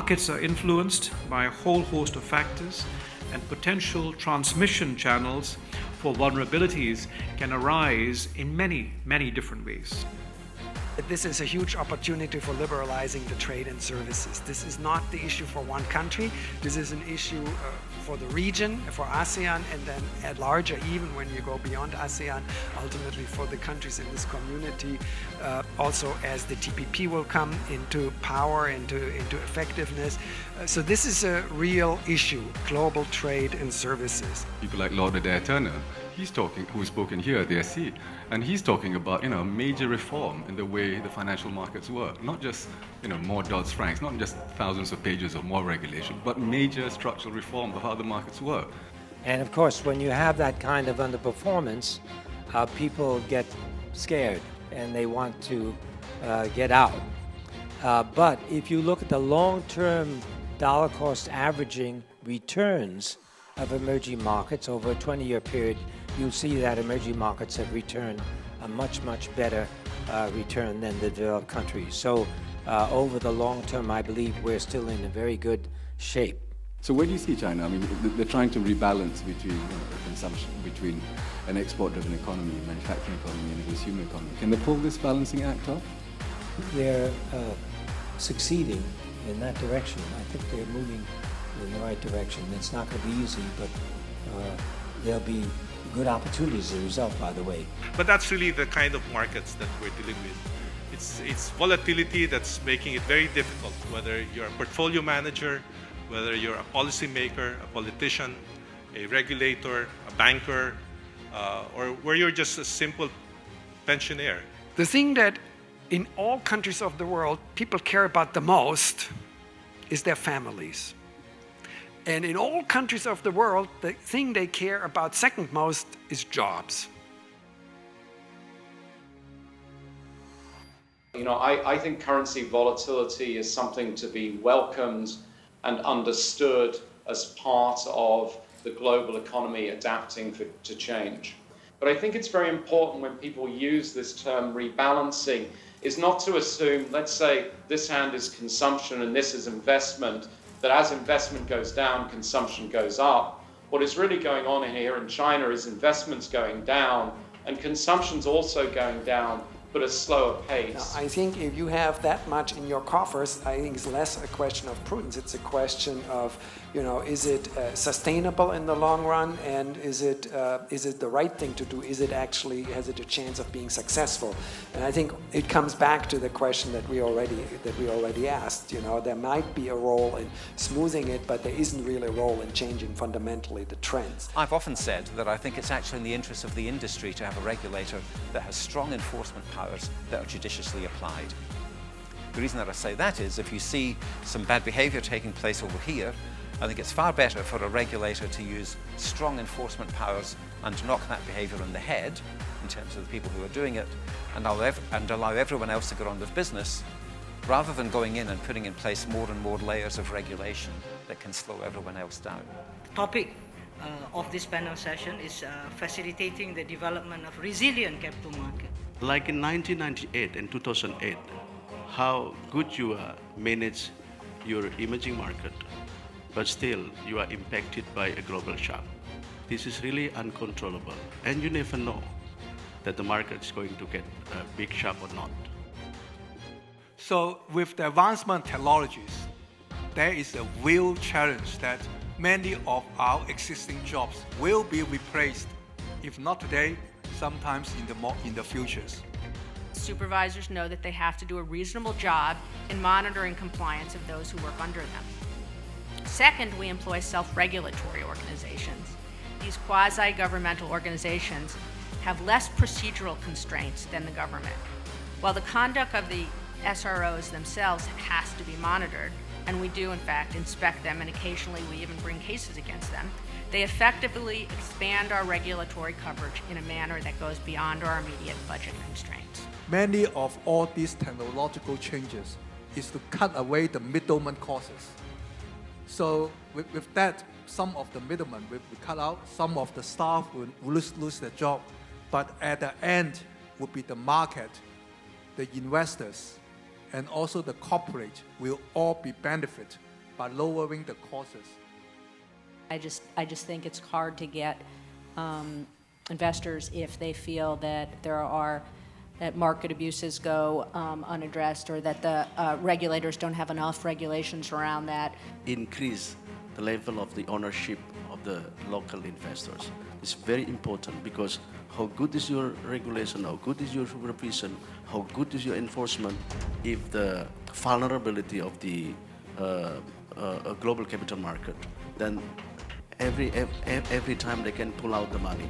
Markets are influenced by a whole host of factors, and potential transmission channels for vulnerabilities can arise in many, many different ways. This is a huge opportunity for liberalizing the trade and services. This is not the issue for one country. This is an issue for the region, for ASEAN, and then at larger, even when you go beyond ASEAN, ultimately for the countries in this community. Also, as the TPP will come into power, into effectiveness. So this is a real issue, global trade and services. People like Lord Adair Turner, who's spoken here at the SC, and he's talking about, major reform in the way the financial markets work. Not just, more Dodd-Franks, not just thousands of pages of more regulation, but major structural reform of how the markets work. And of course, when you have that kind of underperformance, people get scared and they want to get out. But if you look at the long-term dollar cost averaging returns of emerging markets over a 20-year period, you'll see that emerging markets have returned a much, much better return than the developed countries. So over the long term, I believe we're still in a very good shape. So where do you see China? I mean, they're trying to rebalance between consumption, between an export-driven economy, manufacturing economy, and a consumer economy. Can they pull this balancing act off? They're succeeding in that direction. I think they're moving in the right direction. It's not going to be easy, but there'll be good opportunities as a result, by the way. But that's really the kind of markets that we're dealing with. It's volatility that's making it very difficult, whether you're a portfolio manager, whether you're a policymaker, a politician, a regulator, a banker, or where you're just a simple pensioner. The thing that in all countries of the world people care about the most is their families. And in all countries of the world, the thing they care about second most is jobs. I think currency volatility is something to be welcomed and understood as part of the global economy adapting to change. But I think it's very important when people use this term rebalancing is not to assume, let's say this hand is consumption and this is investment, that as investment goes down, consumption goes up. What is really going on here in China is investment's going down and consumption's also going down, but at a slower pace. Now, I think if you have that much in your coffers, I think it's less a question of prudence. It's a question of, is it sustainable in the long run, and is it the right thing to do? Has it a chance of being successful? And I think it comes back to the question that we already asked. There might be a role in smoothing it, but there isn't really a role in changing fundamentally the trends. I've often said that I think it's actually in the interest of the industry to have a regulator that has strong enforcement powers that are judiciously applied. The reason that I say that is if you see some bad behavior taking place over here, I think it's far better for a regulator to use strong enforcement powers and to knock that behavior on the head in terms of the people who are doing it and allow everyone else to get on with business, rather than going in and putting in place more and more layers of regulation that can slow everyone else down. The topic of this panel session is facilitating the development of resilient capital market. Like in 1998 and 2008, how good you manage your emerging market, but still you are impacted by a global shock. This is really uncontrollable, and you never know that the market is going to get a big shock or not. So with the advancement technologies, there is a real challenge that many of our existing jobs will be replaced, if not today, sometimes in the futures. Supervisors know that they have to do a reasonable job in monitoring compliance of those who work under them. Second, we employ self-regulatory organizations. These quasi-governmental organizations have less procedural constraints than the government. While the conduct of the SROs themselves has to be monitored, and we do in fact inspect them, and occasionally we even bring cases against them, they effectively expand our regulatory coverage in a manner that goes beyond our immediate budget constraints. Many of all these technological changes is to cut away the middleman costs. So with that, some of the middlemen will be cut out, some of the staff will lose their job, but at the end would be the market, the investors, and also the corporate will all be benefit by lowering the costs. I just think it's hard to get investors if they feel that that market abuses go unaddressed, or that the regulators don't have enough regulations around that. Increase the level of the ownership of the local investors. It's very important, because how good is your regulation, how good is your supervision, how good is your enforcement, if the vulnerability of the global capital market, then every time they can pull out the money.